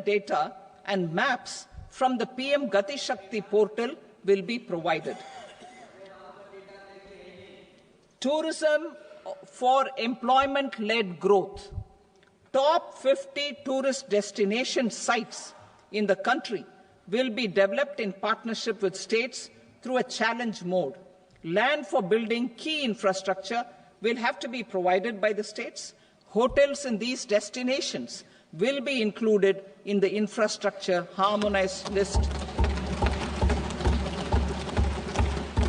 data and maps from the PM Gati Shakti portal will be provided. Tourism for employment-led growth. Top 50 tourist destination sites in the country will be developed in partnership with states through a challenge mode. Land for building key infrastructure will have to be provided by the states. Hotels in these destinations will be included in the infrastructure harmonized list.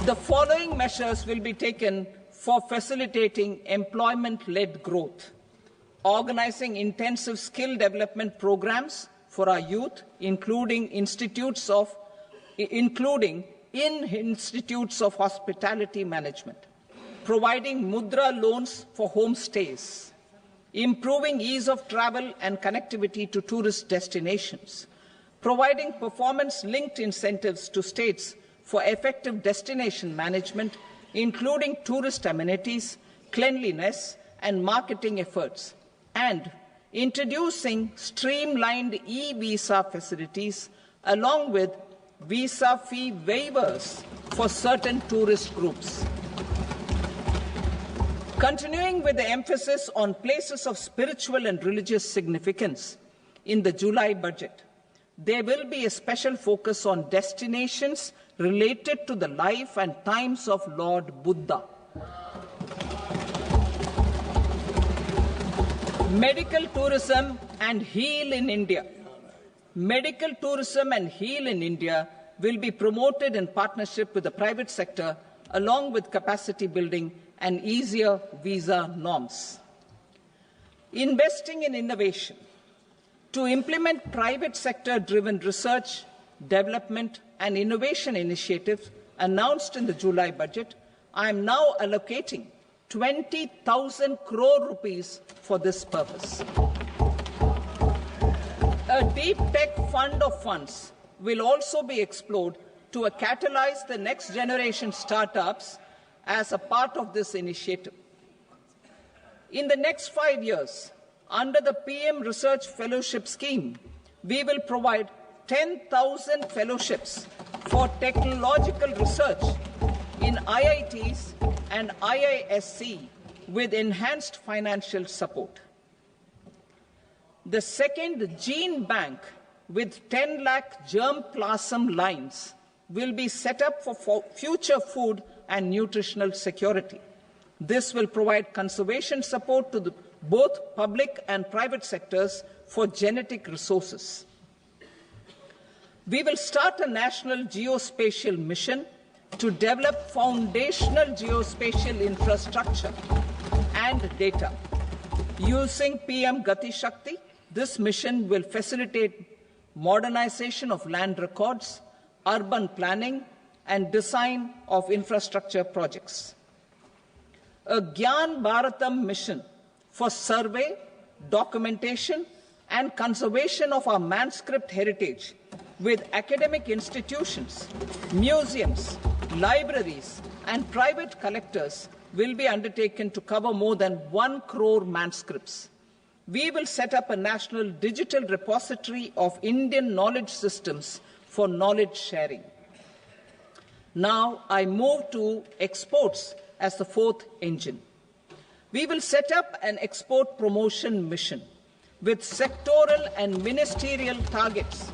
The following measures will be taken for facilitating employment-led growth: organizing intensive skill development programs for our youth, including in institutes of hospitality management, providing mudra loans for homestays, improving ease of travel and connectivity to tourist destinations, providing performance-linked incentives to states for effective destination management, including tourist amenities, cleanliness, and marketing efforts, and introducing streamlined e-visa facilities along with visa fee waivers for certain tourist groups. Continuing with the emphasis on places of spiritual and religious significance, in the July budget, there will be a special focus on destinations related to the life and times of Lord Buddha. Medical tourism and heal in India. Medical tourism and heal in India will be promoted in partnership with the private sector, along with capacity building and easier visa norms. Investing in innovation. To implement private sector-driven research, development and innovation initiatives announced in the July budget, I am now allocating 20,000 crore rupees for this purpose. A deep tech fund of funds will also be explored to catalyze the next generation startups as a part of this initiative. In the next 5 years, under the PM Research Fellowship Scheme, we will provide 10,000 fellowships for technological research in IITs and IISc with enhanced financial support. The second gene bank with 10 lakh germplasm lines will be set up for future food and nutritional security. This will provide conservation support to both public and private sectors for genetic resources. We will start a national geospatial mission to develop foundational geospatial infrastructure and data. Using PM Gati Shakti, this mission will facilitate modernization of land records, urban planning, and design of infrastructure projects. A Gyan Bharatam mission for survey, documentation, and conservation of our manuscript heritage with academic institutions, museums, libraries, and private collectors will be undertaken to cover more than 1 crore manuscripts. We will set up a national digital repository of Indian knowledge systems for knowledge sharing. Now I move to exports as the fourth engine. We will set up an export promotion mission with sectoral and ministerial targets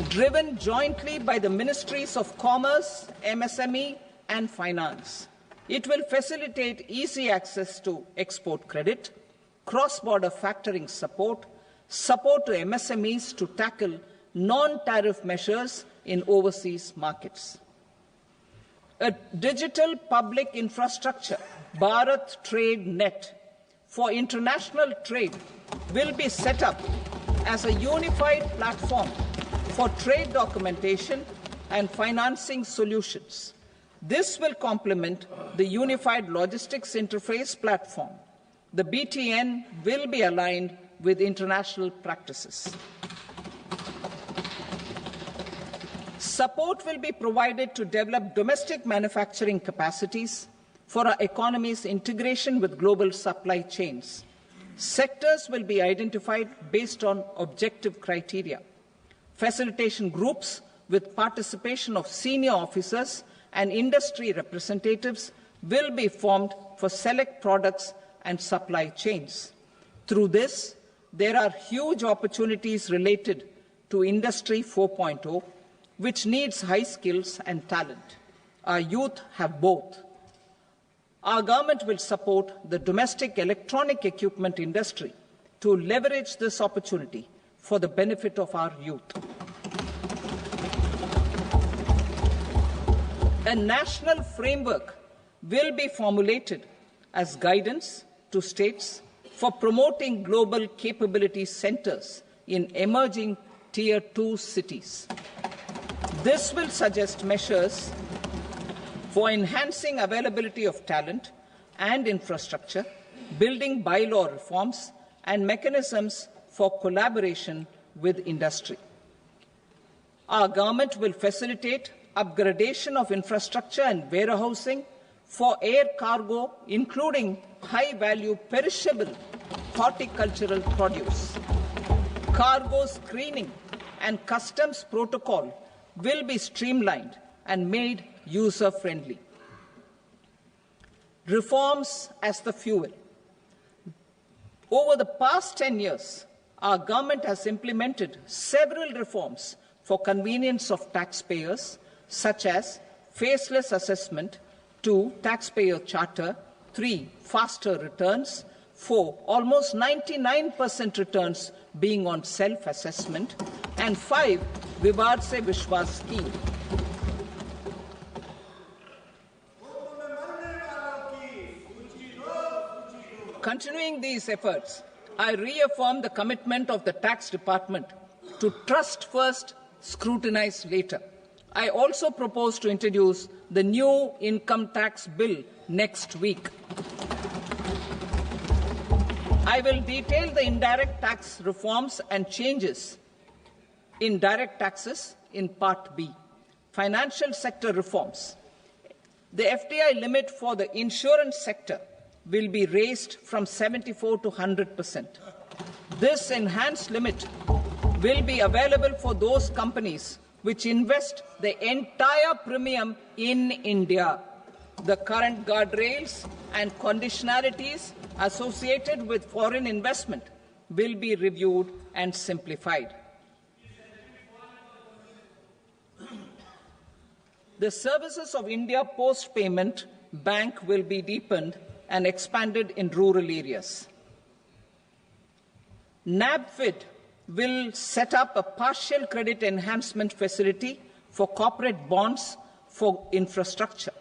driven jointly by the Ministries of Commerce, MSME, and Finance. It will facilitate easy access to export credit, cross-border factoring support, support to MSMEs to tackle non-tariff measures in overseas markets. A digital public infrastructure, Bharat Trade Net, for international trade will be set up as a unified platform for trade documentation and financing solutions. This will complement the Unified Logistics Interface platform. The BTN will be aligned with international practices. Support will be provided to develop domestic manufacturing capacities for our economy's integration with global supply chains. Sectors will be identified based on objective criteria. Facilitation groups with participation of senior officers and industry representatives will be formed for select products and supply chains. Through this, there are huge opportunities related to Industry 4.0, which needs high skills and talent. Our youth have both. Our government will support the domestic electronic equipment industry to leverage this opportunity for the benefit of our youth. A national framework will be formulated as guidance to states for promoting global capability centers in emerging Tier 2 cities. This will suggest measures for enhancing availability of talent and infrastructure, building bylaw reforms, and mechanisms for collaboration with industry. Our government will facilitate upgradation of infrastructure and warehousing for air cargo, including high-value perishable horticultural produce. Cargo screening and customs protocol will be streamlined and made user-friendly. Reforms as the fuel. Over the past 10 years, our government has implemented several reforms for convenience of taxpayers, such as faceless assessment, 2, taxpayer charter, 3, faster returns, 4, almost 99% returns being on self-assessment, and 5, Vivad Se Vishwas scheme. Continuing these efforts, I reaffirm the commitment of the Tax Department to trust first, scrutinize later. I also propose to introduce the new income tax bill next week. I will detail the indirect tax reforms and changes in direct taxes in Part B. Financial sector reforms. The FDI limit for the insurance sector will be raised from 74 to 100%. This enhanced limit will be available for those companies which invest the entire premium in India. The current guardrails and conditionalities associated with foreign investment will be reviewed and simplified. The services of India Post Payment Bank will be deepened and expanded in rural areas. NABFID will set up a partial credit enhancement facility for corporate bonds for infrastructure.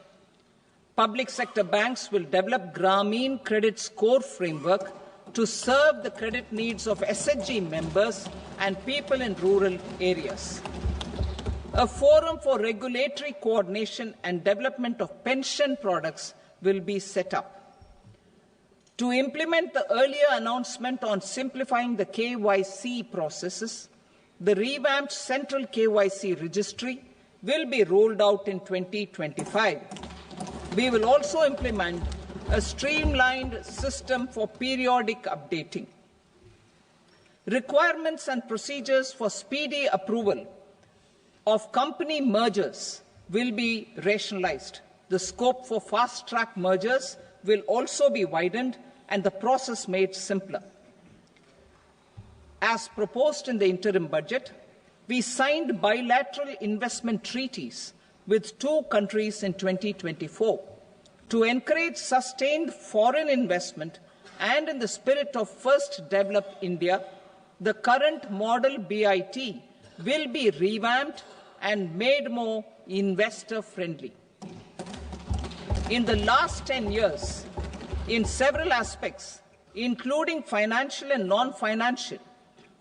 Public sector banks will develop Grameen Credit Score framework to serve the credit needs of SHG members and people in rural areas. A forum for regulatory coordination and development of pension products will be set up. To implement the earlier announcement on simplifying the KYC processes, the revamped Central KYC Registry will be rolled out in 2025. We will also implement a streamlined system for periodic updating. Requirements and procedures for speedy approval of company mergers will be rationalized. The scope for fast-track mergers will also be widened and the process made simpler. As proposed in the interim budget, we signed bilateral investment treaties with 2 countries in 2024 to encourage sustained foreign investment, and in the spirit of First Develop India, the current model BIT will be revamped and made more investor-friendly. In the last 10 years, in several aspects, including financial and non-financial,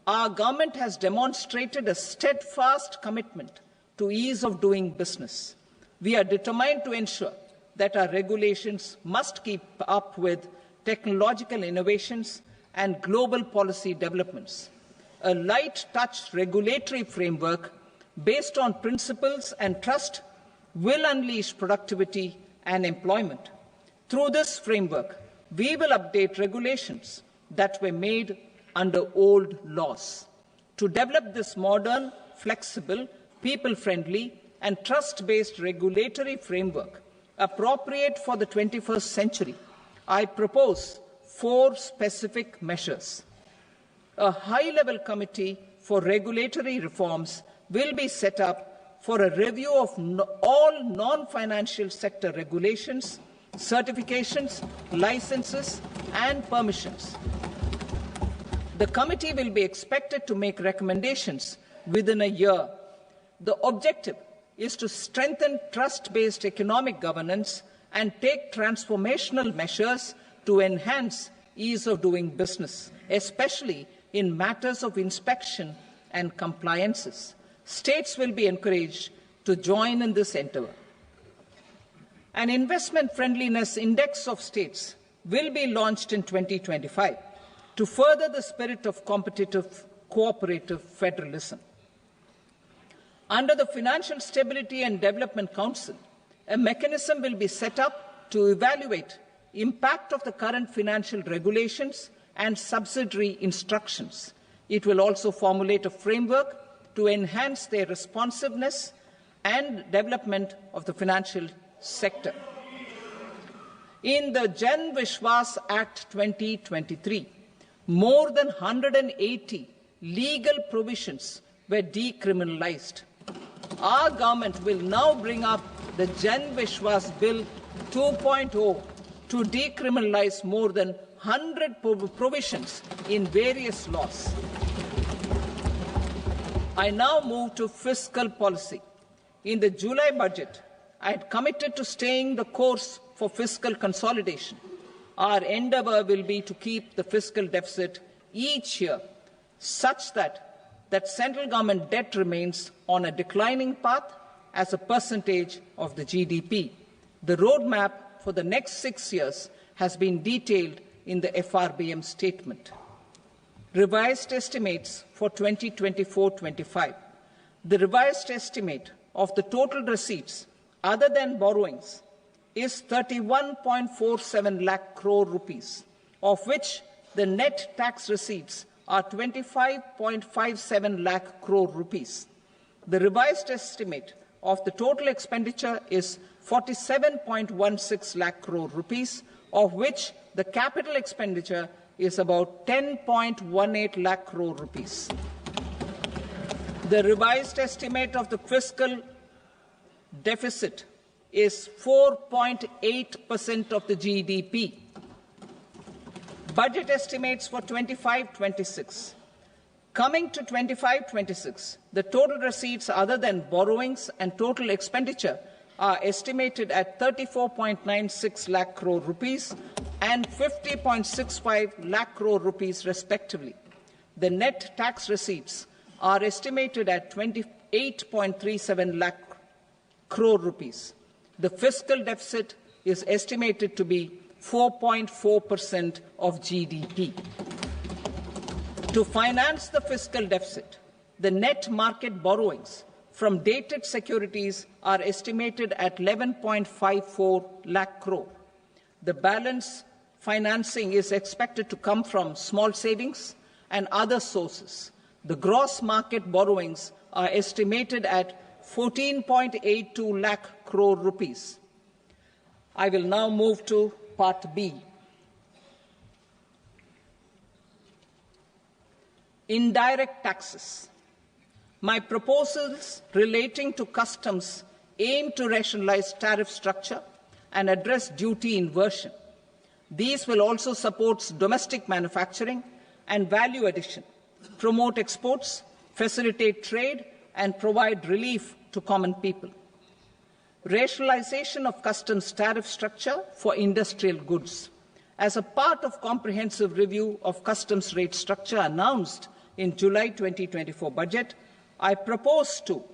our government has demonstrated a steadfast commitment to ease of doing business. We are determined to ensure that our regulations must keep up with technological innovations and global policy developments. A light-touch regulatory framework based on principles and trust will unleash productivity and employment. Through this framework, we will update regulations that were made under old laws. To develop this modern, flexible, people-friendly and trust-based regulatory framework appropriate for the 21st century, I propose 4 specific measures. A high-level committee for regulatory reforms will be set up for a review of all non-financial sector regulations, certifications, licenses and permissions. The committee will be expected to make recommendations within a year. The objective is to strengthen trust-based economic governance and take transformational measures to enhance ease of doing business, especially in matters of inspection and compliances. States will be encouraged to join in this endeavour. An investment friendliness index of states will be launched in 2025 to further the spirit of competitive, cooperative federalism. Under the Financial Stability and Development Council, a mechanism will be set up to evaluate impact of the current financial regulations and subsidiary instructions. It will also formulate a framework to enhance their responsiveness and development of the financial sector. In the Jan Vishwas Act 2023, more than 180 legal provisions were decriminalized. Our government will now bring up the Jan Vishwas Bill 2.0 to decriminalize more than 100 provisions in various laws. I now move to fiscal policy. In the July budget, I had committed to staying the course for fiscal consolidation. Our endeavour will be to keep the fiscal deficit each year such that central government debt remains on a declining path as a percentage of the GDP. The roadmap for the next 6 years has been detailed in the FRBM statement. Revised estimates for 2024-25. The revised estimate of the total receipts other than borrowings is 31.47 lakh crore rupees, of which the net tax receipts are 25.57 lakh crore rupees. The revised estimate of the total expenditure is 47.16 lakh crore rupees, of which the capital expenditure is about 10.18 lakh crore rupees. The revised estimate of the fiscal deficit is 4.8% of the GDP. Budget estimates for 25-26. Coming to 25-26, the total receipts other than borrowings and total expenditure are estimated at 34.96 lakh crore rupees and 50.65 lakh crore rupees respectively. The net tax receipts are estimated at 28.37 lakh crore rupees. The fiscal deficit is estimated to be 4.4% of GDP. To finance the fiscal deficit, the net market borrowings from dated securities are estimated at 11.54 lakh crore. The balance financing is expected to come from small savings and other sources. The gross market borrowings are estimated at 14.82 lakh crore rupees. I will now move to Part B. Indirect taxes. My proposals relating to customs aim to rationalize tariff structure and address duty inversion. These will also support domestic manufacturing and value addition, promote exports, facilitate trade, and provide relief to common people. Rationalization of customs tariff structure for industrial goods. As a part of comprehensive review of customs rate structure announced in July 2024 budget, I propose to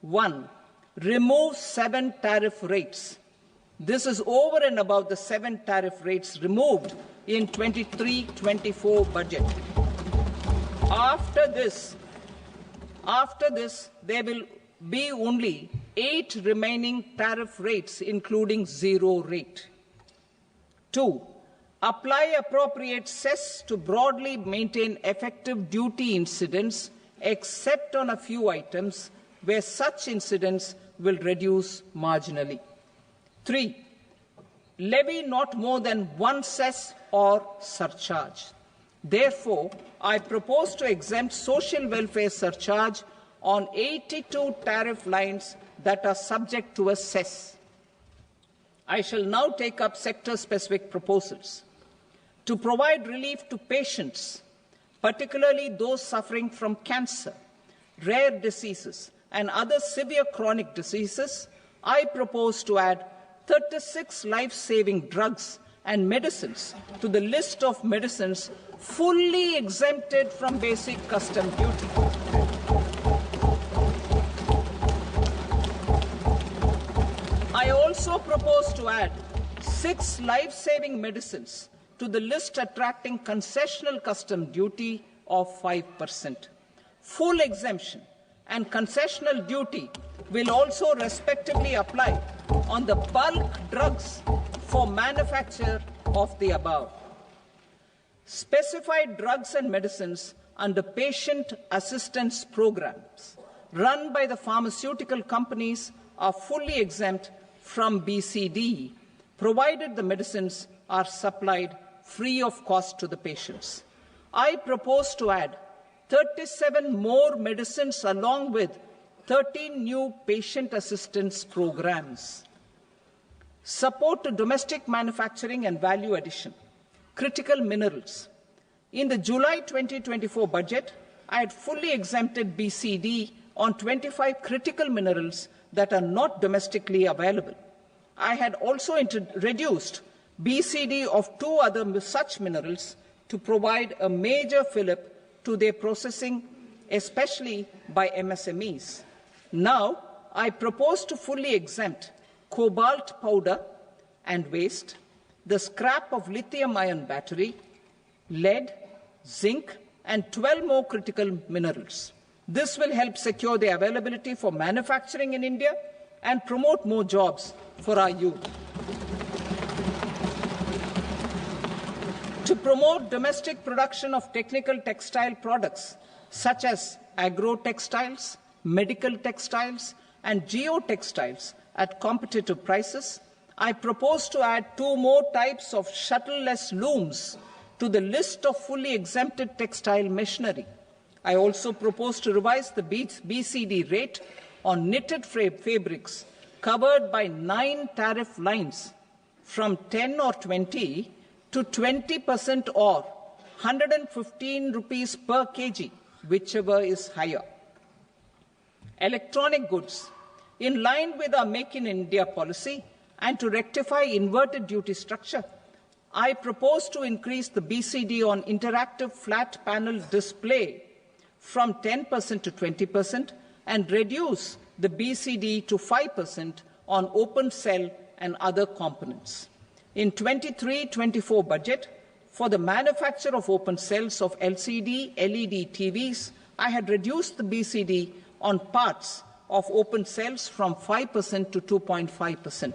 1. Remove 7 tariff rates. This is over and above the 7 tariff rates removed in 23-24 budget. After this, there will be only 8 remaining tariff rates, including 0 rate. 2. apply appropriate cess to broadly maintain effective duty incidence, except on a few items where such incidents will reduce marginally. 3. Levy not more than one cess or surcharge. Therefore, I propose to exempt social welfare surcharge on 82 tariff lines that are subject to a cess. I shall now take up sector-specific proposals. To provide relief to patients, particularly those suffering from cancer, rare diseases, and other severe chronic diseases, I propose to add 36 life-saving drugs and medicines to the list of medicines fully exempted from basic custom duty. I also propose to add 6 life-saving medicines to the list attracting concessional custom duty of 5%. Full exemption and concessional duty will also respectively apply on the bulk drugs for manufacture of the above. Specified drugs and medicines under patient assistance programs run by the pharmaceutical companies are fully exempt from BCD, provided the medicines are supplied free of cost to the patients. I propose to add 37 more medicines along with 13 new patient assistance programs. Support to domestic manufacturing and value addition. Critical minerals. In the July 2024 budget, I had fully exempted BCD on 25 critical minerals that are not domestically available. I had also reduced BCD of 2 other such minerals to provide a major fillip to their processing, especially by MSMEs. Now, I propose to fully exempt cobalt powder and waste, the scrap of lithium-ion battery, lead, zinc, and 12 more critical minerals. This will help secure the availability for manufacturing in India and promote more jobs for our youth. To promote domestic production of technical textile products such as agro-textiles, medical textiles, and geotextiles at competitive prices, I propose to add 2 more types of shuttle-less looms to the list of fully exempted textile machinery. I also propose to revise the BCD rate on knitted fabrics covered by 9 tariff lines from 10 or 20 to 20% or 115 rupees per kg, whichever is higher. Electronic goods. In line with our Make in India policy and to rectify inverted duty structure, I propose to increase the BCD on interactive flat panel display from 10% to 20% and reduce the BCD to 5% on open cell and other components. In 23-24 budget, for the manufacture of open cells of LCD, LED TVs, I had reduced the BCD on parts of open cells from 5% to 2.5%.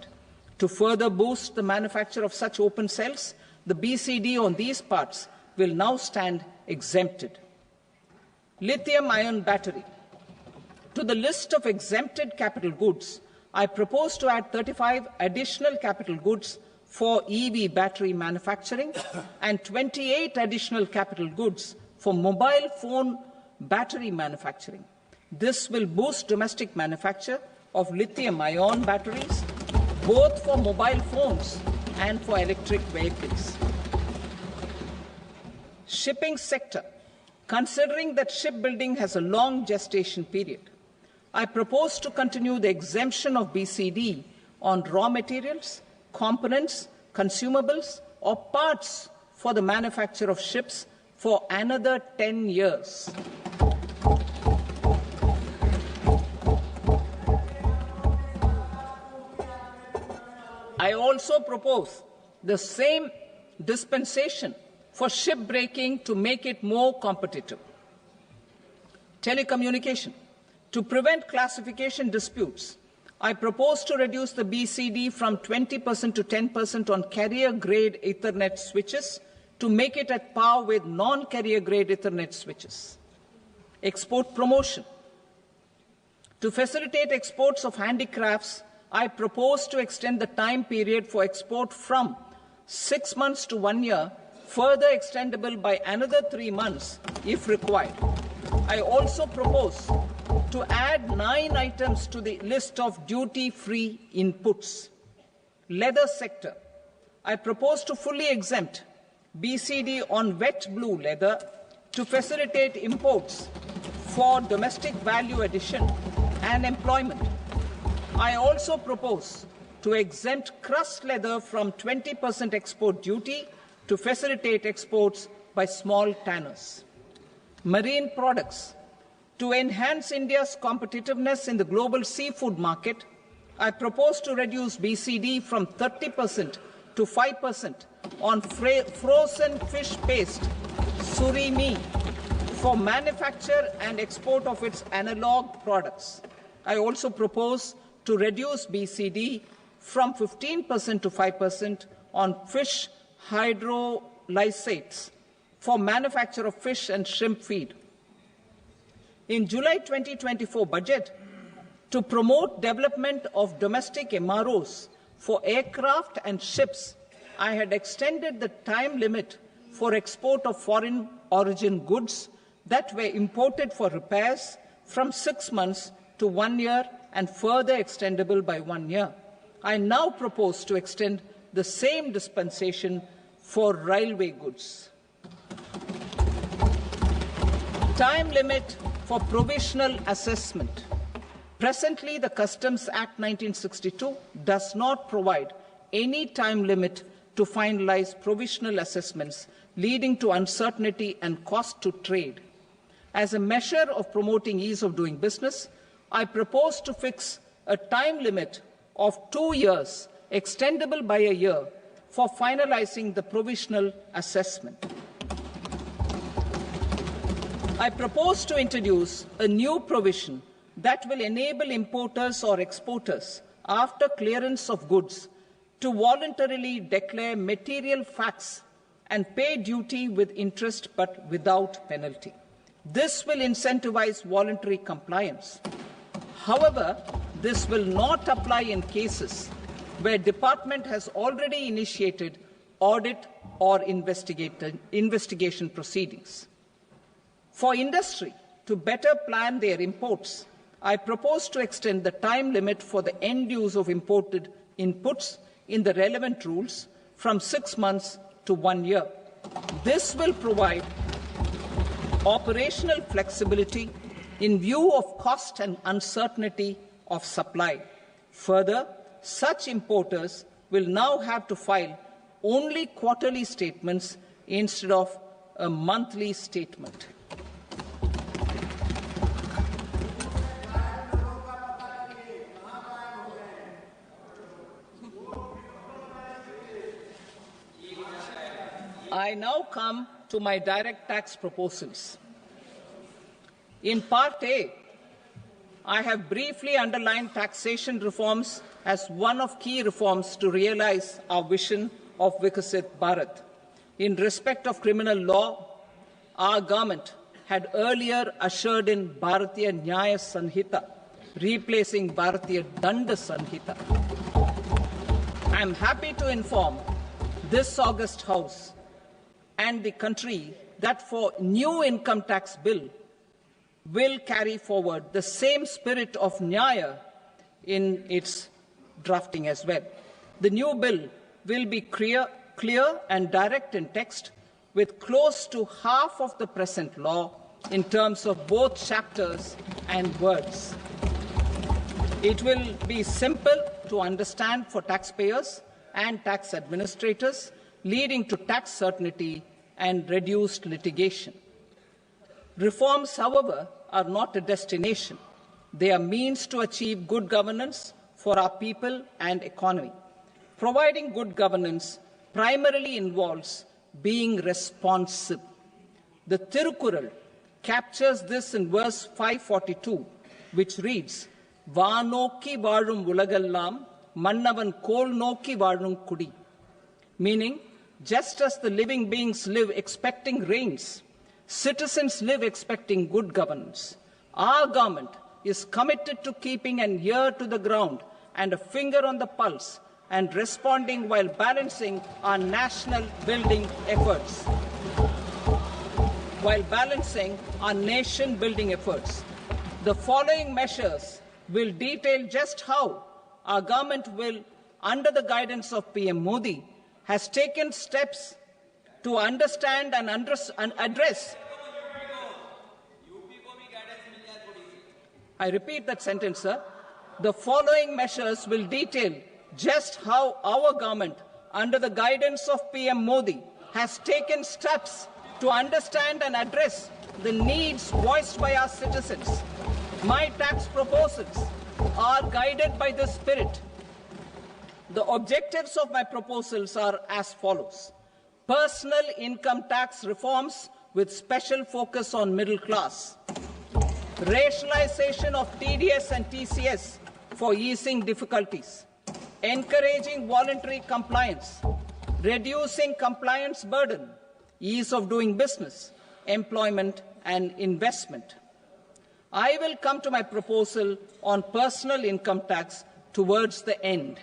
To further boost the manufacture of such open cells, the BCD on these parts will now stand exempted. Lithium-ion battery. To the list of exempted capital goods, I propose to add 35 additional capital goods for EV battery manufacturing and 28 additional capital goods for mobile phone battery manufacturing. This will boost domestic manufacture of lithium-ion batteries, both for mobile phones and for electric vehicles. Shipping sector. Considering that shipbuilding has a long gestation period, I propose to continue the exemption of BCD on raw materials, components, consumables, or parts for the manufacture of ships for another 10 years. I also propose the same dispensation for shipbreaking to make it more competitive. Telecommunication. To prevent classification disputes, I propose to reduce the BCD from 20% to 10% on carrier-grade Ethernet switches to make it at par with non-carrier-grade Ethernet switches. Export promotion. To facilitate exports of handicrafts, I propose to extend the time period for export from 6 months to 1 year, further extendable by another 3 months if required. I also propose to add 9 items to the list of duty-free inputs. Leather sector. I propose to fully exempt BCD on wet blue leather to facilitate imports for domestic value addition and employment. I also propose to exempt crust leather from 20% export duty to facilitate exports by small tanners. Marine products. To enhance India's competitiveness in the global seafood market, I propose to reduce BCD from 30% to 5% on frozen fish paste, surimi, for manufacture and export of its analog products. I also propose to reduce BCD from 15% to 5% on fish hydrolysates for manufacture of fish and shrimp feed. In July 2024 budget, to promote development of domestic MROs for aircraft and ships, I had extended the time limit for export of foreign origin goods that were imported for repairs from 6 months to 1 year and further extendable by 1 year. I now propose to extend the same dispensation for railway goods. Time limit for provisional assessment. Presently, the Customs Act 1962 does not provide any time limit to finalize provisional assessments, leading to uncertainty and cost to trade. As a measure of promoting ease of doing business, I propose to fix a time limit of 2 years, extendable by a year, for finalizing the provisional assessment. I propose to introduce a new provision that will enable importers or exporters, after clearance of goods, to voluntarily declare material facts and pay duty with interest but without penalty. This will incentivize voluntary compliance. However, this will not apply in cases where department has already initiated audit or investigation proceedings. For industry to better plan their imports, I propose to extend the time limit for the end use of imported inputs in the relevant rules from 6 months to 1 year. This will provide operational flexibility in view of cost and uncertainty of supply. Further, such importers will now have to file only quarterly statements instead of a monthly statement. I now come to my direct tax proposals. In Part A, I have briefly underlined taxation reforms as one of key reforms to realize our vision of Vikasit Bharat. In respect of criminal law, our government had earlier ushered in Bharatiya Nyaya Sanhita, replacing Bharatiya Danda Sanhita. I am happy to inform this august House and the country that for new income tax bill will carry forward the same spirit of Nyaya in its drafting as well. The new bill will be clear and direct in text, with close to half of the present law in terms of both chapters and words. It will be simple to understand for taxpayers and tax administrators, leading to tax certainty and reduced litigation. Reforms, however, are not a destination. They are means to achieve good governance for our people and economy. Providing good governance primarily involves being responsive. The Tirukkural captures this in verse 542, which reads, Vaanokki vaazhum ulagallam, mannavan kol nokki vaazhum kudi. Meaning, just as the living beings live expecting rains, citizens live expecting good governance. Our government is committed to keeping an ear to the ground and a finger on the pulse and responding while balancing our national building efforts. The following measures will detail just how our government will, under the guidance of PM Modi, has taken steps to understand and address. I repeat that sentence, sir. The following measures will detail just how our government, under the guidance of PM Modi, has taken steps to understand and address the needs voiced by our citizens. My tax proposals are guided by this spirit. The objectives of my proposals are as follows. Personal income tax reforms with special focus on middle class. Rationalization of TDS and TCS for easing difficulties. Encouraging voluntary compliance. Reducing compliance burden. Ease of doing business, employment and investment. I will come to my proposal on personal income tax towards the end.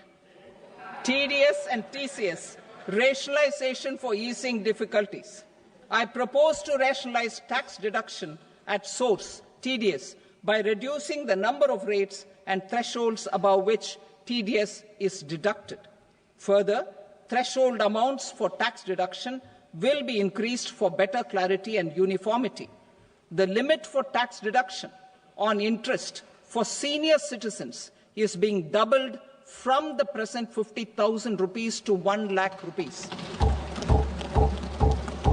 TDS and TCS, rationalization for easing difficulties. I propose to rationalize tax deduction at source, TDS, by reducing the number of rates and thresholds above which TDS is deducted. Further, threshold amounts for tax deduction will be increased for better clarity and uniformity. The limit for tax deduction on interest for senior citizens is being doubled from the present 50,000 rupees to 1 lakh rupees.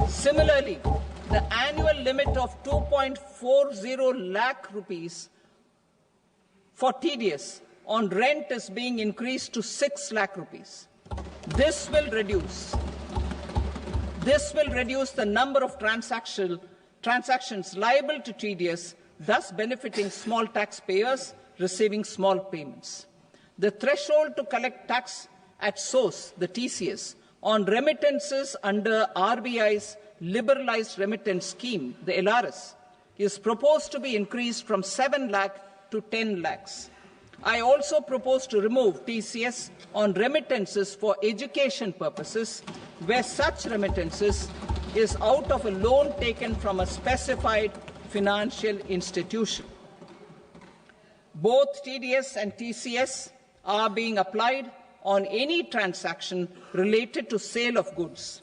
Similarly, the annual limit of 2.40 lakh rupees for TDS on rent is being increased to 6 lakh rupees. This will reduce the number of transactions liable to TDS, thus benefiting small taxpayers receiving small payments. The threshold to collect tax at source, the TCS, on remittances under RBI's liberalized remittance scheme, the LRS, is proposed to be increased from 7 lakh to 10 lakhs. I also propose to remove TCS on remittances for education purposes, where such remittances is out of a loan taken from a specified financial institution. Both TDS and TCS are being applied on any transaction related to sale of goods.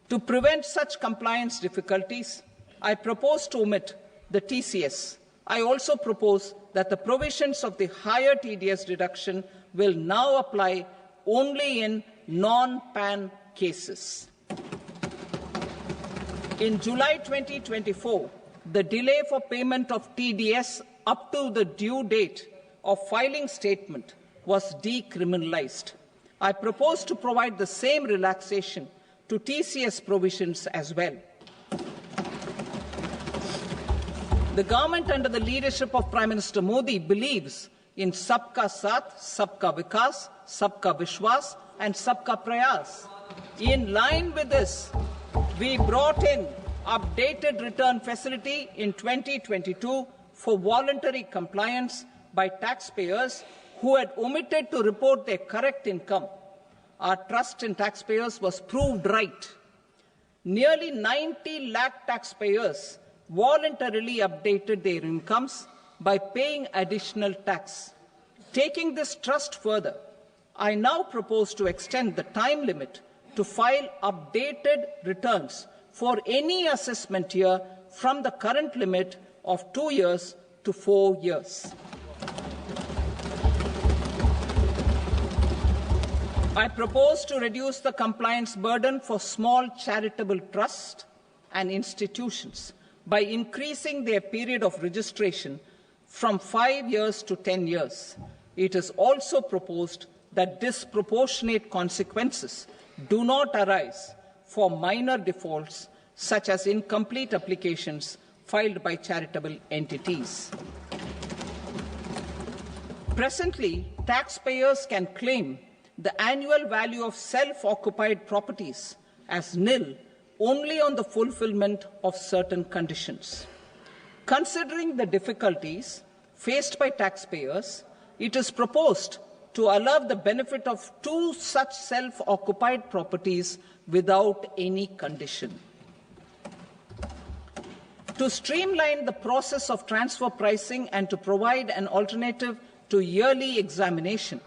To prevent such compliance difficulties, I propose to omit the TCS. I also propose that the provisions of the higher TDS deduction will now apply only in non-PAN cases. In July 2024, the delay for payment of TDS up to the due date of filing statement was decriminalized. I propose to provide the same relaxation to TCS provisions as well. The government under the leadership of Prime Minister Modi believes in Sabka Saath, Sabka Vikas, Sabka Vishwas and Sabka Prayas. In line with this, we brought in updated return facility in 2022 for voluntary compliance by taxpayers who had omitted to report their correct income. Our trust in taxpayers was proved right. Nearly 90 lakh taxpayers voluntarily updated their incomes by paying additional tax. Taking this trust further, I now propose to extend the time limit to file updated returns for any assessment year from the current limit of 2 years to 4 years. I propose to reduce the compliance burden for small charitable trusts and institutions by increasing their period of registration from 5 years to 10 years. It is also proposed that disproportionate consequences do not arise for minor defaults such as incomplete applications filed by charitable entities. Presently, taxpayers can claim the annual value of self-occupied properties as nil only on the fulfillment of certain conditions. Considering the difficulties faced by taxpayers, it is proposed to allow the benefit of 2 such self-occupied properties without any condition. To streamline the process of transfer pricing and to provide an alternative to yearly examination,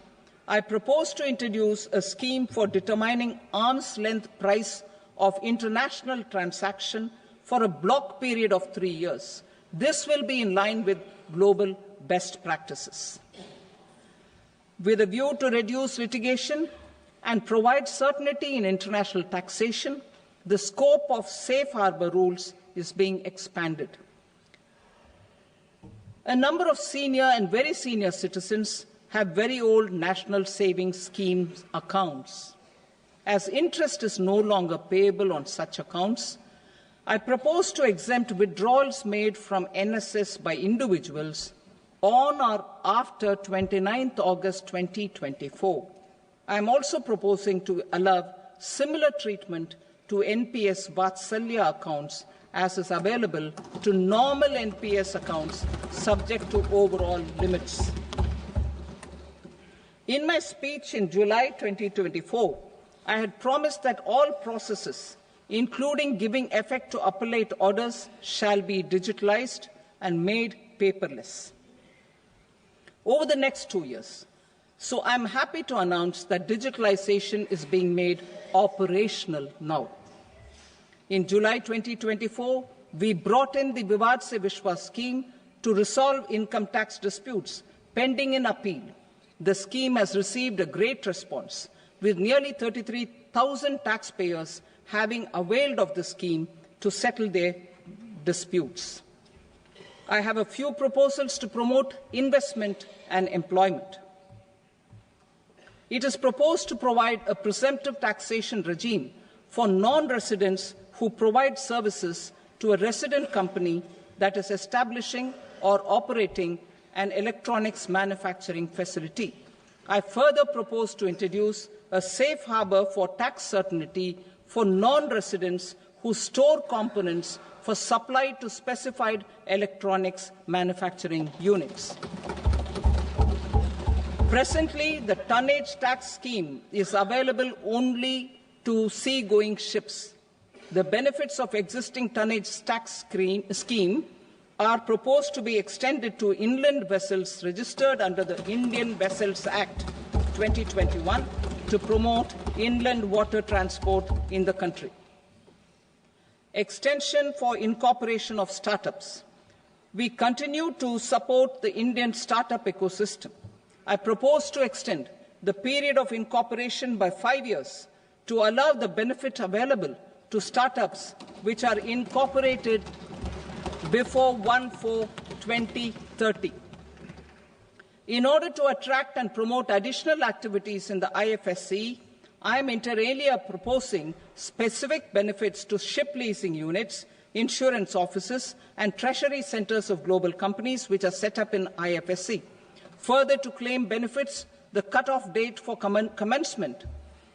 I propose to introduce a scheme for determining arm's length price of international transaction for a block period of 3 years. This will be in line with global best practices. With a view to reduce litigation and provide certainty in international taxation, the scope of safe harbor rules is being expanded. A number of senior and very senior citizens have very old national savings schemes accounts. As interest is no longer payable on such accounts, I propose to exempt withdrawals made from NSS by individuals on or after 29th August 2024. I am also proposing to allow similar treatment to NPS Vatsalya accounts as is available to normal NPS accounts subject to overall limits. In my speech in July 2024, I had promised that all processes, including giving effect to appellate orders, shall be digitalized and made paperless over the next 2 years. So I'm happy to announce that digitalization is being made operational now. In July 2024, we brought in the Vivad Se Vishwas scheme to resolve income tax disputes pending in appeal. The scheme has received a great response, with nearly 33,000 taxpayers having availed of the scheme to settle their disputes. I have a few proposals to promote investment and employment. It is proposed to provide a presumptive taxation regime for non-residents who provide services to a resident company that is establishing or operating an electronics manufacturing facility. I further propose to introduce a safe harbor for tax certainty for non-residents who store components for supply to specified electronics manufacturing units. Presently, the tonnage tax scheme is available only to sea-going ships. The benefits of existing tonnage tax scheme are proposed to be extended to inland vessels registered under the Indian Vessels Act 2021 to promote inland water transport in the country. Extension for incorporation of startups. We continue to support the Indian startup ecosystem. I propose to extend the period of incorporation by 5 years to allow the benefit available to startups which are incorporated before 1/4/2030. In order to attract and promote additional activities in the IFSC, I am inter alia proposing specific benefits to ship leasing units, insurance offices, and treasury centers of global companies which are set up in IFSC. Further, to claim benefits, the cut-off date for commencement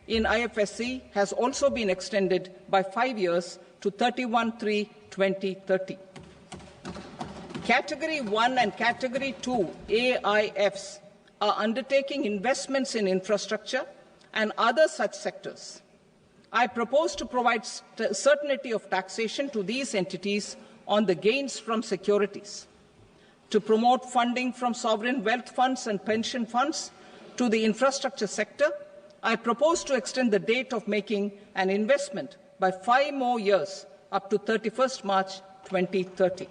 in IFSC has also been extended by 5 years to 31/3/2030. Category 1 and Category 2 AIFs are undertaking investments in infrastructure and other such sectors. I propose to provide certainty of taxation to these entities on the gains from securities, to promote funding from sovereign wealth funds and pension funds to the infrastructure sector. I propose to extend the date of making an investment by 5 more years up to 31st March 2030.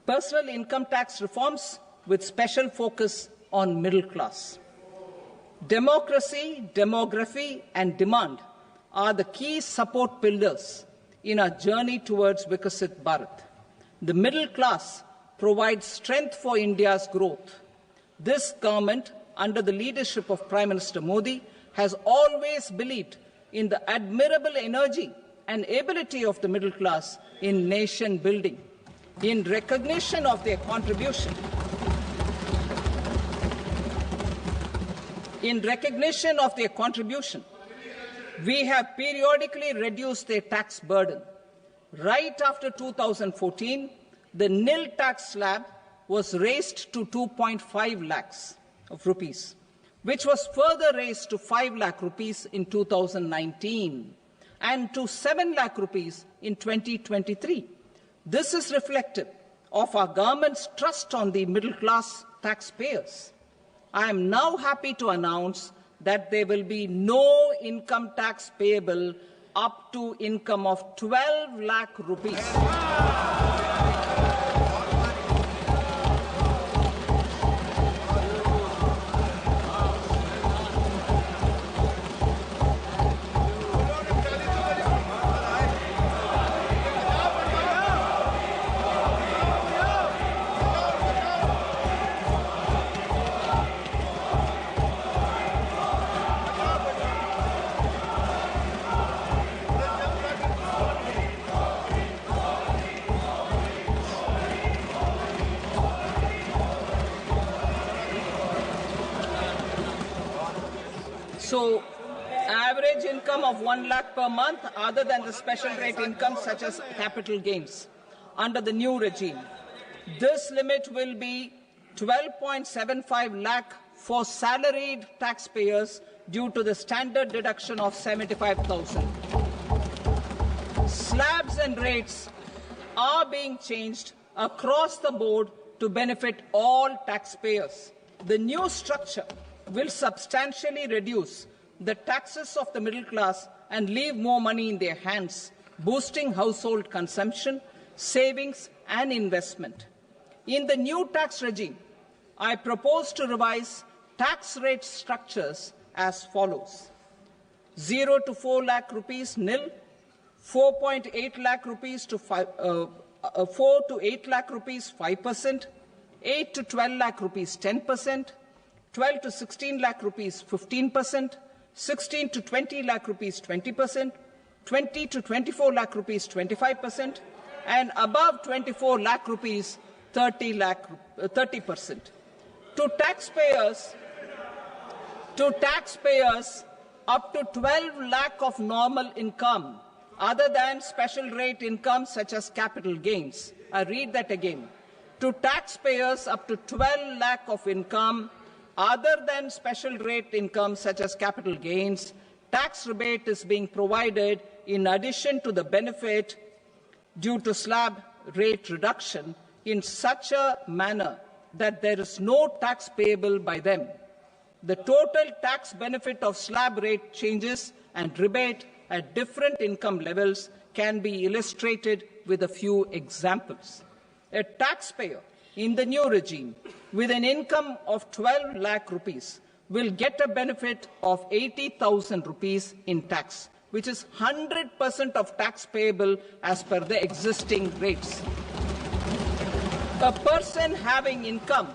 Personal income tax reforms with special focus on middle class. Democracy, demography, and demand are the key support pillars in our journey towards Vikasit Bharat. The middle class provides strength for India's growth. This government, under the leadership of Prime Minister Modi, has always believed in the admirable energy and ability of the middle class in nation building. In recognition of their contribution, we have periodically reduced their tax burden. Right after 2014, the nil tax slab was raised to 2.5 lakhs of rupees, which was further raised to 5 lakh rupees in 2019 and to 7 lakh rupees in 2023. This is reflective of our government's trust on the middle-class taxpayers. I am now happy to announce that there will be no income tax payable up to income of 12 lakh rupees. So, average income of 1 lakh per month, other than the special rate income such as capital gains, under the new regime. This limit will be 12.75 lakh for salaried taxpayers due to the standard deduction of 75,000. Slabs and rates are being changed across the board to benefit all taxpayers. The new structure will substantially reduce the taxes of the middle class and leave more money in their hands, boosting household consumption, savings and investment. In the new tax regime, I propose to revise tax rate structures as follows: 0 to 4 lakh rupees nil, 4.8 lakh rupees to 4 to 8 lakh rupees 5%, 8 to 12 lakh rupees 10%, 12 to 16 lakh rupees 15%, 16 to 20 lakh rupees 20%, 20 to 24 lakh rupees 25%, and above 24 lakh rupees 30%. To taxpayers up to 12 lakh of normal income, other than special rate income such as capital gains. I read that again. To taxpayers up to 12 lakh of income, other than special rate income such as capital gains, tax rebate is being provided in addition to the benefit due to slab rate reduction in such a manner that there is no tax payable by them. The total tax benefit of slab rate changes and rebate at different income levels can be illustrated with a few examples. A taxpayer in the new regime with an income of 12 lakh rupees will get a benefit of 80,000 rupees in tax, which is 100% of tax payable as per the existing rates. A person having income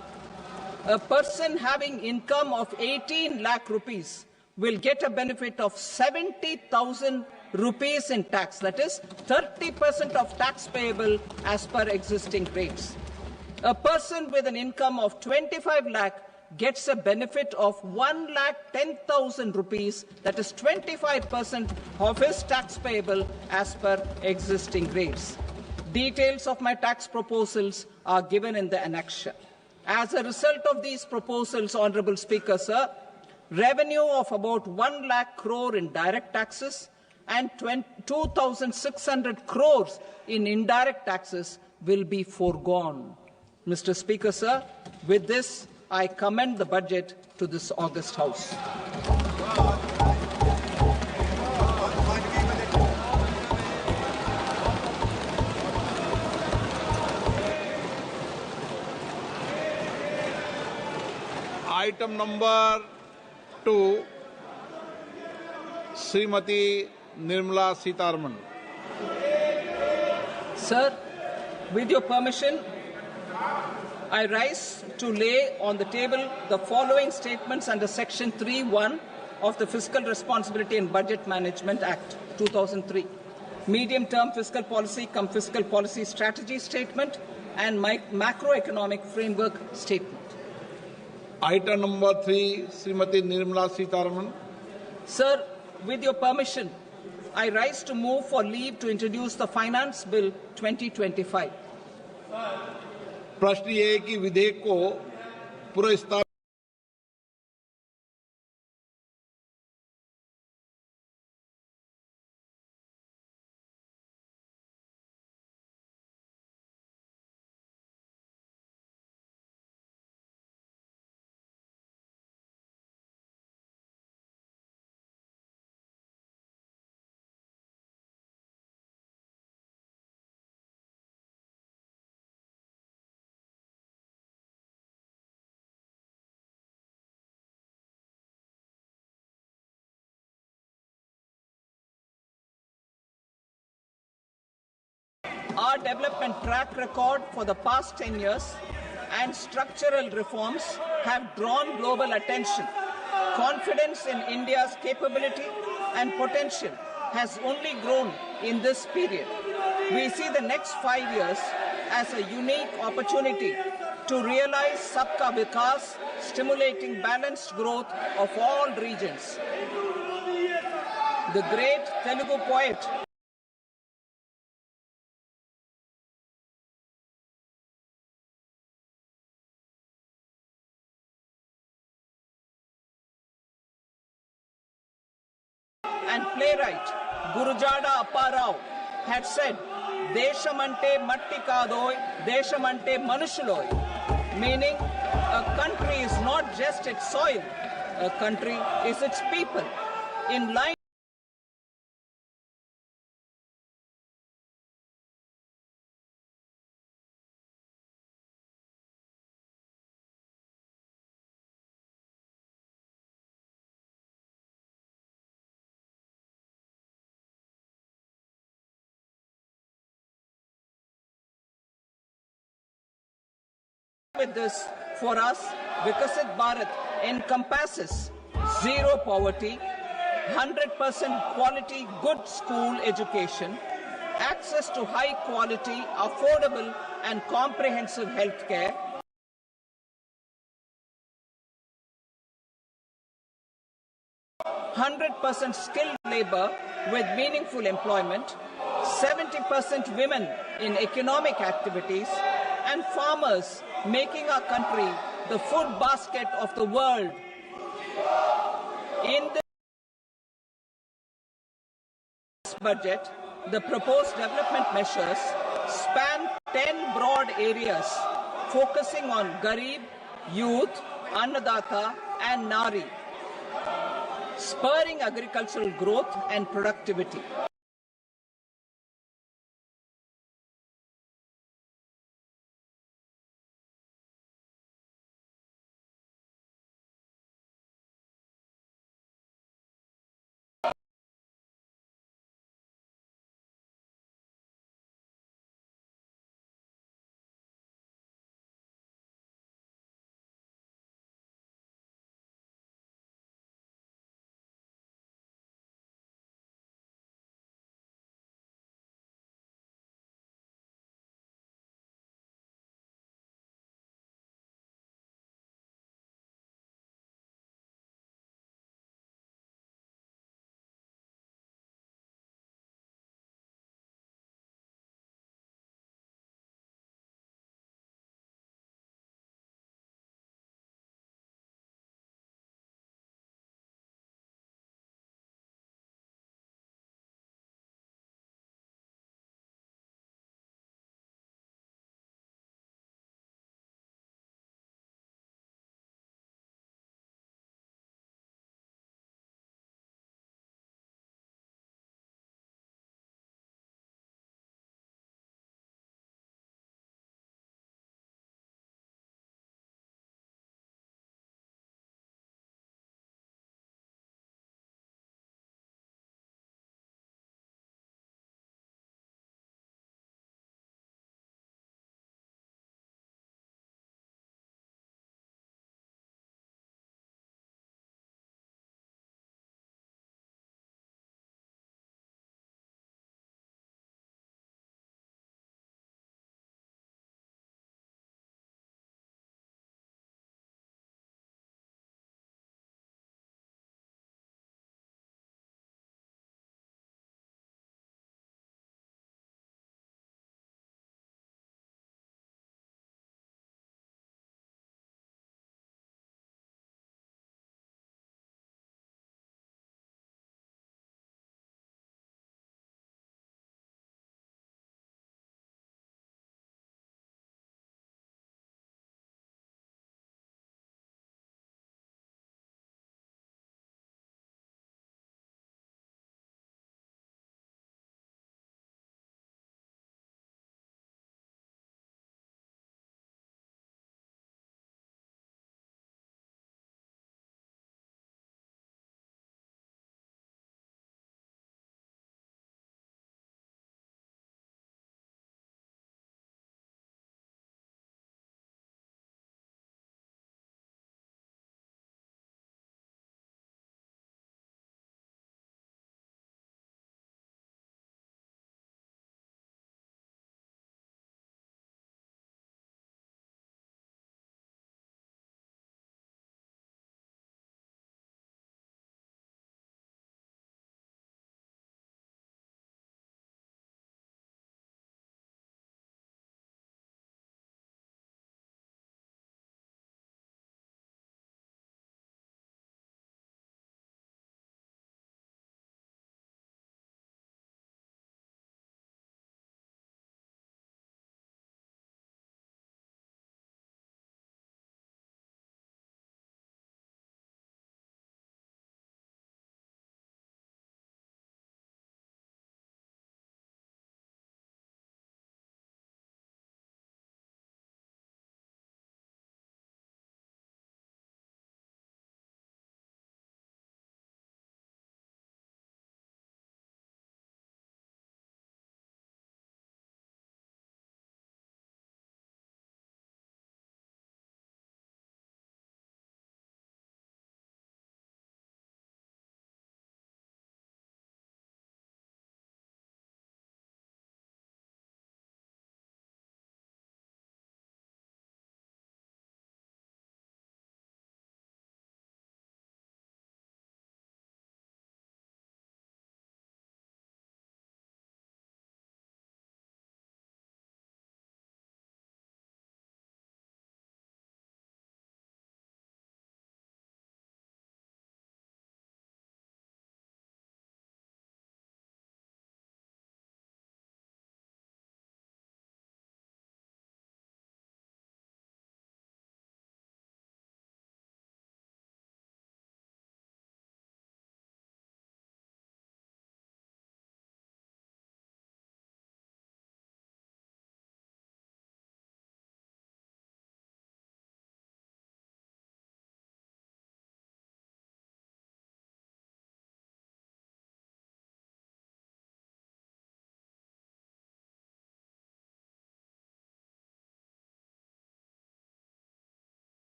of 18 lakh rupees will get a benefit of 70,000 rupees in tax, that is 30% of tax payable as per existing rates. A person with an income of 25 lakh gets a benefit of 1,10,000 rupees, that is 25% of his tax payable as per existing rates. Details of my tax proposals are given in the annexure. As a result of these proposals, Honourable Speaker, sir, revenue of about 1 lakh crore in direct taxes and 2,600 crores in indirect taxes will be foregone. Mr. Speaker, sir, with this, I commend the budget to this august House. Item number 2, Srimati Nirmala Sitharaman. Sir, with your permission, I rise to lay on the table the following statements under Section 3(1) of the Fiscal Responsibility and Budget Management Act 2003. medium-term fiscal policy cum fiscal policy strategy statement, and macroeconomic framework statement. Item number 3, Srimati Nirmala Sitharaman. Sir, with your permission, I rise to move for leave to introduce the Finance Bill 2025. प्रश्न ये है कि विधेयक को पुरस्कार Our development track record for the past 10 years and structural reforms have drawn global attention. Confidence in India's capability and potential has only grown in this period. We see the next 5 years as a unique opportunity to realize Sabka Vikas, stimulating balanced growth of all regions. The great Telugu poet and playwright Gurujada Apparao had said, Deshamante matti kadoy, Deshamante manushuloy, meaning a country is not just its soil, a country is its people. In line with this, for us, Vikasit Bharat encompasses zero poverty, 100% quality good school education, access to high quality, affordable and comprehensive health care, %100% skilled labor with meaningful employment, 70% women in economic activities, and farmers making our country the food basket of the world. In this budget, the proposed development measures span 10 broad areas, focusing on Garib, youth, Annadata, and Nari, spurring agricultural growth and productivity.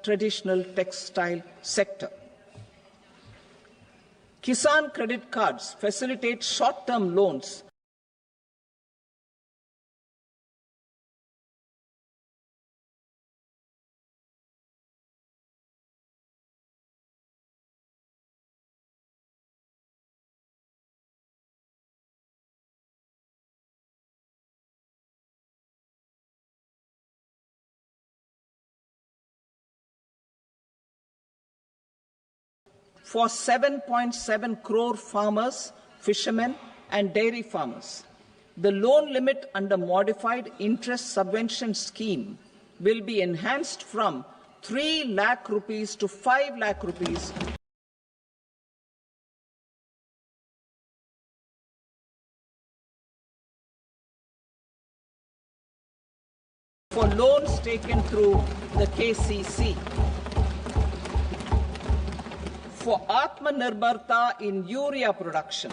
traditional textile sector. Kisan credit cards facilitate short-term loans for 7.7 crore farmers, fishermen, and dairy farmers. The loan limit under modified interest subvention scheme will be enhanced from 3 lakh rupees to 5 lakh rupees for loans taken through the KCC. For Atmanirbharta in urea production,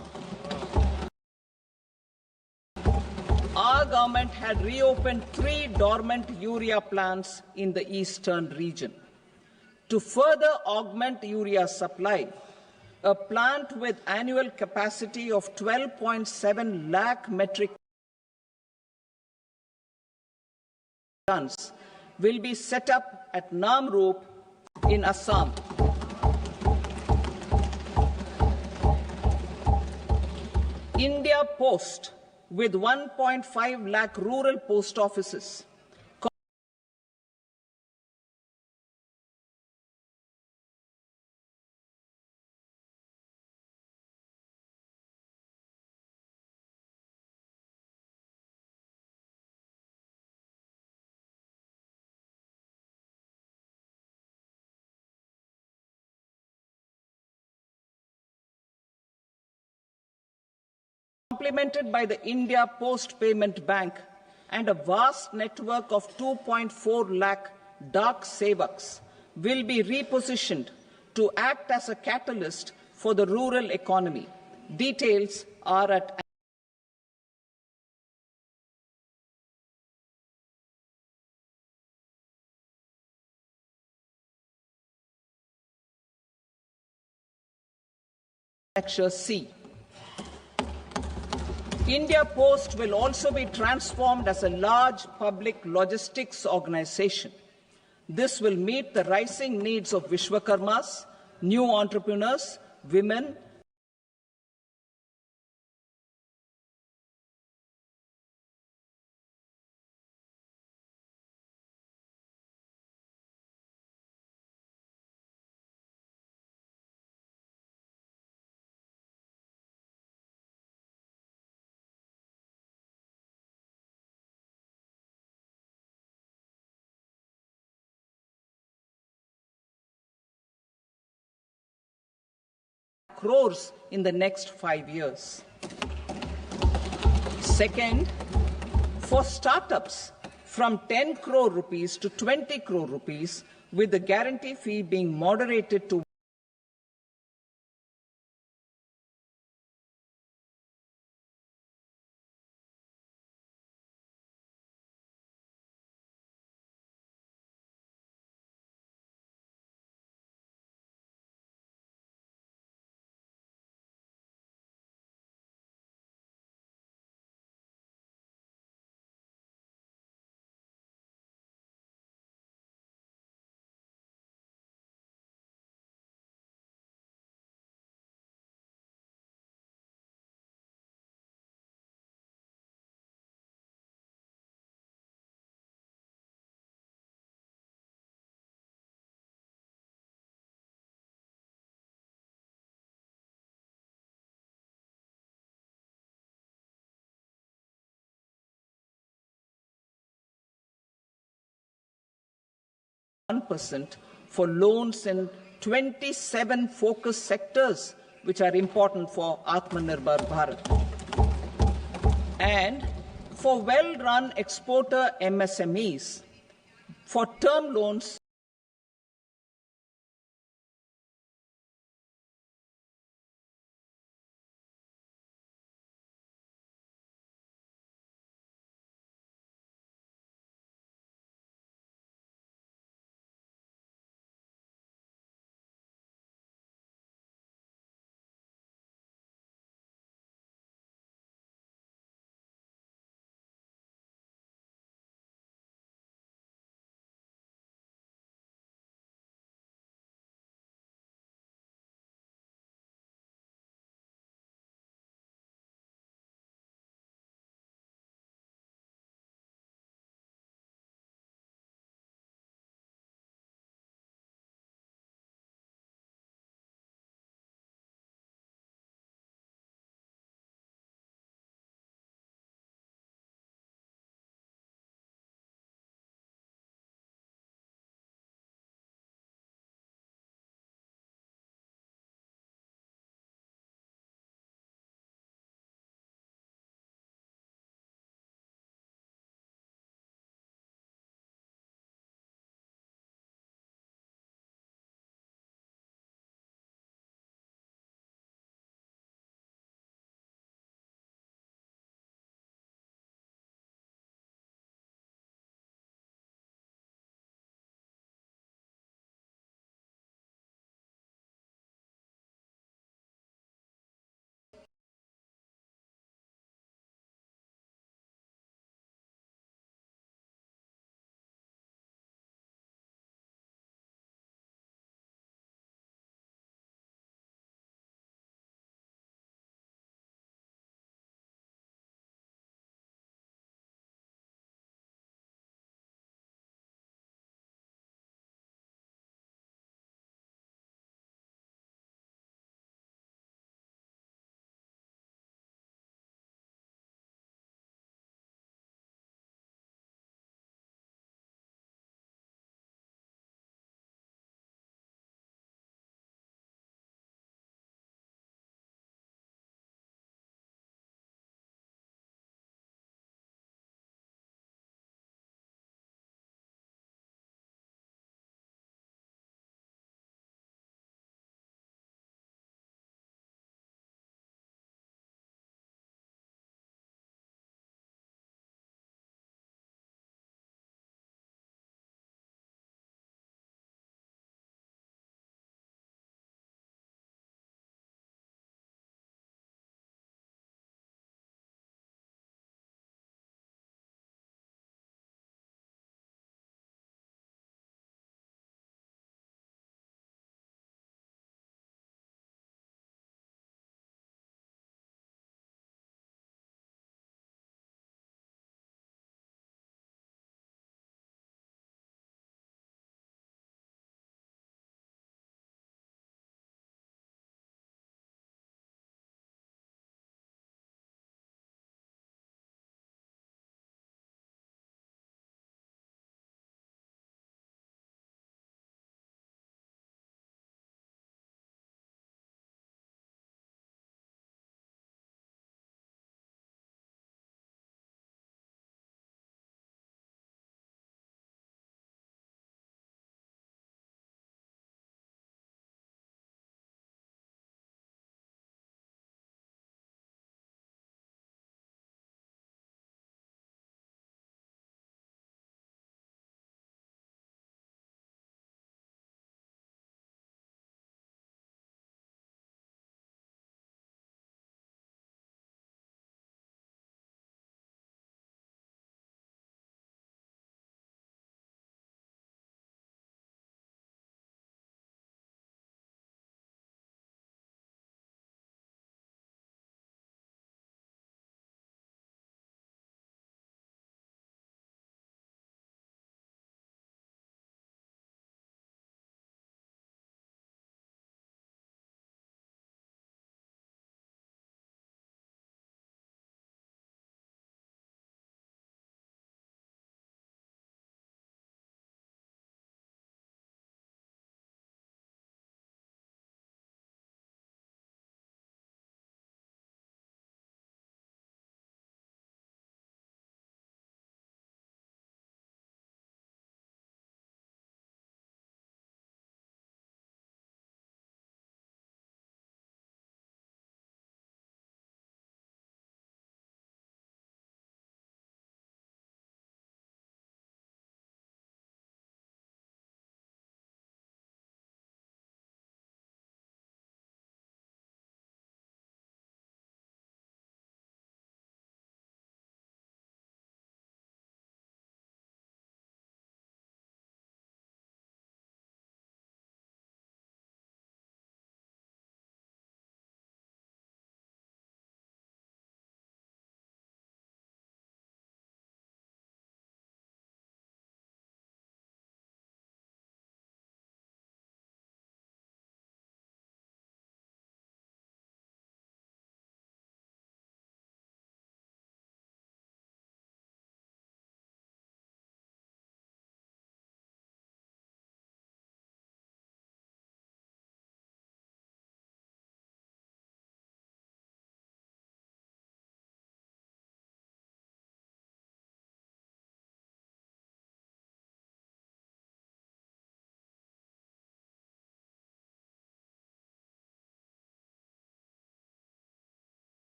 our government had reopened 3 dormant urea plants in the eastern region. To further augment urea supply, a plant with annual capacity of 12.7 lakh metric tons will be set up at Namrup in Assam. India Post, with 1.5 lakh rural post offices, complemented by the India Post Payment Bank and a vast network of 2.4 lakh dark sevaks, will be repositioned to act as a catalyst for the rural economy. Details are at Annexure C. India Post will also be transformed as a large public logistics organization. This will meet the rising needs of Vishwakarmas, new entrepreneurs, women, crores in the next 5 years. Second, for startups, from 10 crore rupees to 20 crore rupees, with the guarantee fee being moderated to for loans in 27 focus sectors which are important for Atmanirbhar Bharat. And for well-run exporter MSMEs, for term loans